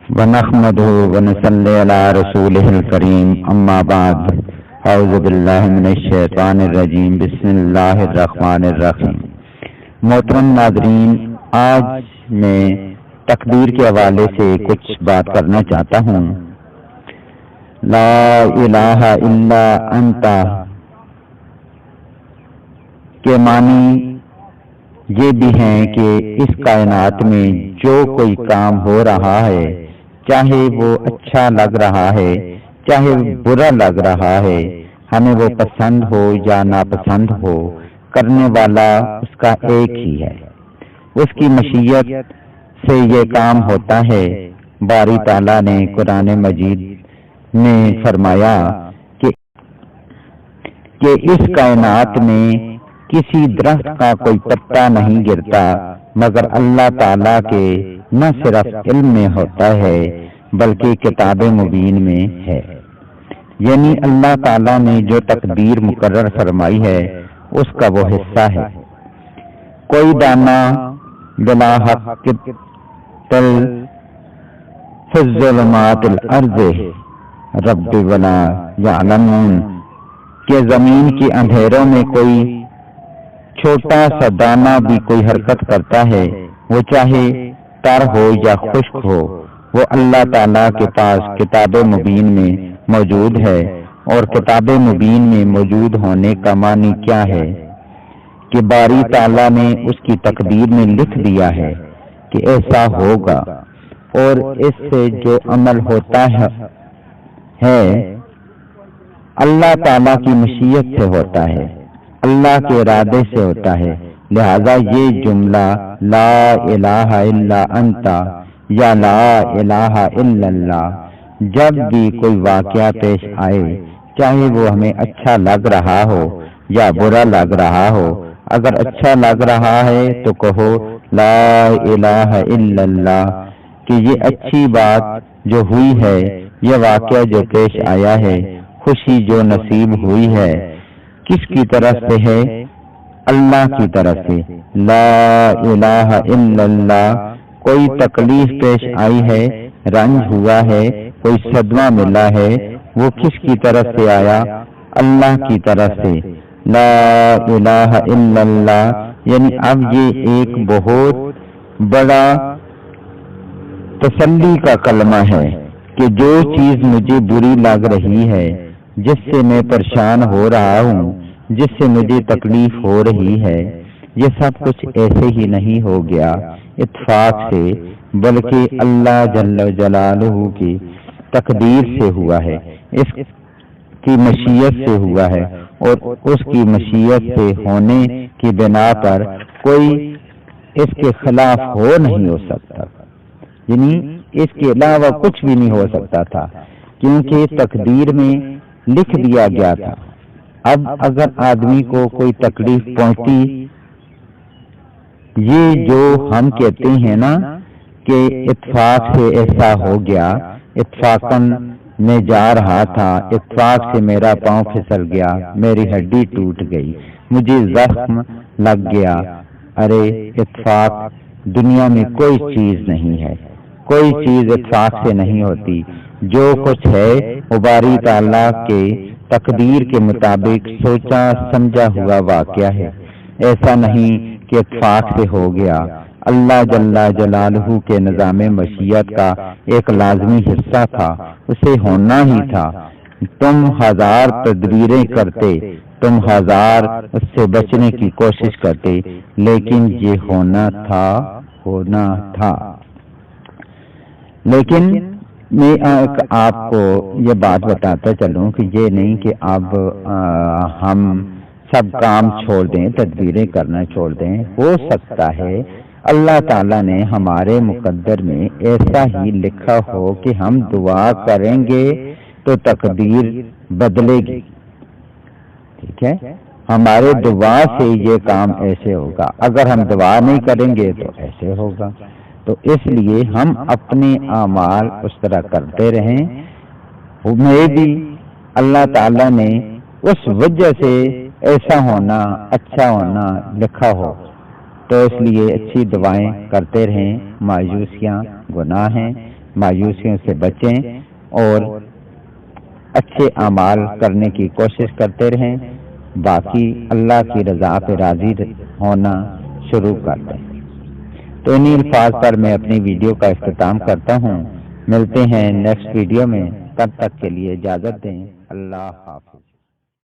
ونحمده ونصلي على رسوله الكريم اما بعد اعوذ باللہ من الشیطان الرجیم بسم اللہ الرحمن الرحیم۔ محترم ناظرین، آج میں تقدیر کے حوالے سے کچھ بات کرنا چاہتا ہوں۔ لا الہ الا انت کے معنی یہ بھی ہیں کہ اس کائنات میں جو کوئی کام ہو رہا ہے، چاہے وہ اچھا لگ رہا ہے چاہے برا لگ رہا ہے، ہمیں وہ پسند ہو یا ناپسند ہو، کرنے والا اس کا ایک ہی ہے، اس کی مشیت سے یہ کام ہوتا ہے۔ باری تعالیٰ نے قرآن مجید میں فرمایا کہ اس کائنات میں کسی درخت کا کوئی پتا نہیں گرتا مگر اللہ تعالیٰ کے نہ صرف علم میں ہوتا ہے بلکہ کتاب مبین میں ہے، یعنی اللہ تعالیٰ نے جو تقدیر مقرر فرمائی ہے اس کا وہ حصہ ہے۔ کوئی دانا بلا حق تل فی الظلمات الارض رب ولا یعلمون کہ زمین کی اندھیروں میں کوئی چھوٹا سا دانہ بھی کوئی حرکت کرتا ہے، وہ چاہے تر ہو یا خشک ہو، وہ اللہ تعالیٰ کے پاس کتاب مبین میں موجود ہے۔ اور کتاب مبین میں موجود ہونے کا معنی کیا ہے کہ باری تعالیٰ نے اس کی تقدیر میں لکھ دیا ہے کہ ایسا ہوگا، اور اس سے جو عمل ہوتا ہے اللہ تعالیٰ کی مشیت سے ہوتا ہے، اللہ کے ارادے سے ہوتا ہے۔ لہذا یہ جملہ لا الہ الا انت یا لا الہ الا اللہ جب بھی کوئی واقعہ پیش آئے، چاہے وہ ہمیں اچھا لگ رہا ہو یا برا لگ رہا ہو، اگر اچھا لگ رہا ہے تو کہو لا الہ الا اللہ کہ یہ اچھی بات جو ہوئی ہے، یہ واقعہ جو پیش آیا ہے، خوشی جو نصیب ہوئی ہے، کس کی طرف سے ہے؟ اللہ کی طرف سے۔ لا الہ الا اللہ، کوئی تکلیف پیش آئی ہے، رنج ہوا ہے، کوئی صدمہ ملا ہے، وہ کس کی طرف سے آیا؟ اللہ کی طرف سے۔ لا الہ الا اللہ یعنی اب یہ ایک بہت بڑا تسلی کا کلمہ ہے کہ جو چیز مجھے بری لگ رہی ہے، جس سے میں پریشان ہو رہا ہوں، جس سے مجھے تکلیف ہو رہی ہے، یہ سب کچھ ایسے ہی نہیں ہو گیا اتفاق سے، بلکہ اللہ جل جلالہ کی تقدیر سے ہوا ہے، اس کی مشیت سے ہوا ہے، اور اس کی مشیت سے ہونے کی بنا پر کوئی اس کے خلاف ہو نہیں ہو سکتا، یعنی اس کے علاوہ کچھ بھی نہیں ہو سکتا تھا، کیونکہ تقدیر میں لکھ دیا گیا تھا۔ اب اگر آدمی کو کوئی تکلیف پہنچتی، یہ جو ہم کہتے ہیں نا کہ اتفاق سے ایسا ہو گیا، اتفاقاً میں جا رہا تھا، اتفاق سے میرا پاؤں پھسل گیا، میری ہڈی ٹوٹ گئی، مجھے زخم لگ گیا، ارے اتفاق دنیا میں کوئی چیز نہیں ہے، کوئی چیز اتفاق سے نہیں ہوتی، جو کچھ ہے وہ باری تعالیٰ کے تقدیر کے مطابق سوچا سمجھا ہوا واقعہ ہے، ایسا نہیں کہ اتفاق سے ہو گیا۔ اللہ جل جلالہ کے نظام مشیت کا ایک لازمی حصہ تھا، اسے ہونا ہی تھا۔ تم ہزار تدبیریں کرتے، تم ہزار اس سے بچنے کی کوشش کرتے، لیکن یہ ہونا تھا۔ لیکن میں آپ کو یہ بات بتاتا چلوں کہ یہ نہیں کہ اب ہم سب کام چھوڑ دیں، تدبیریں کرنا چھوڑ دیں۔ ہو سکتا ہے اللہ تعالیٰ نے ہمارے مقدر میں ایسا ہی لکھا ہو کہ ہم دعا کریں گے تو تقدیر بدلے گی، ٹھیک ہے، ہمارے دعا سے یہ کام ایسے ہوگا، اگر ہم دعا نہیں کریں گے تو ایسے ہوگا۔ تو اس لیے ہم اپنے اعمال اس طرح کرتے رہیں، میں بھی اللہ تعالیٰ نے اس وجہ سے ایسا ہونا، اچھا ہونا لکھا ہو، تو اس لیے اچھی دعائیں کرتے رہیں۔ مایوسیاں گناہ ہیں، مایوسیوں سے بچیں اور اچھے اعمال کرنے کی کوشش کرتے رہیں، باقی اللہ کی رضا پہ راضی ہونا شروع کر دیں۔ تو انہی الفاظ پر میں اپنی ویڈیو کا اختتام کرتا ہوں۔ ملتے ہیں نیکسٹ ویڈیو میں، تب تک کے لیے اجازت دیں۔ اللہ حافظ۔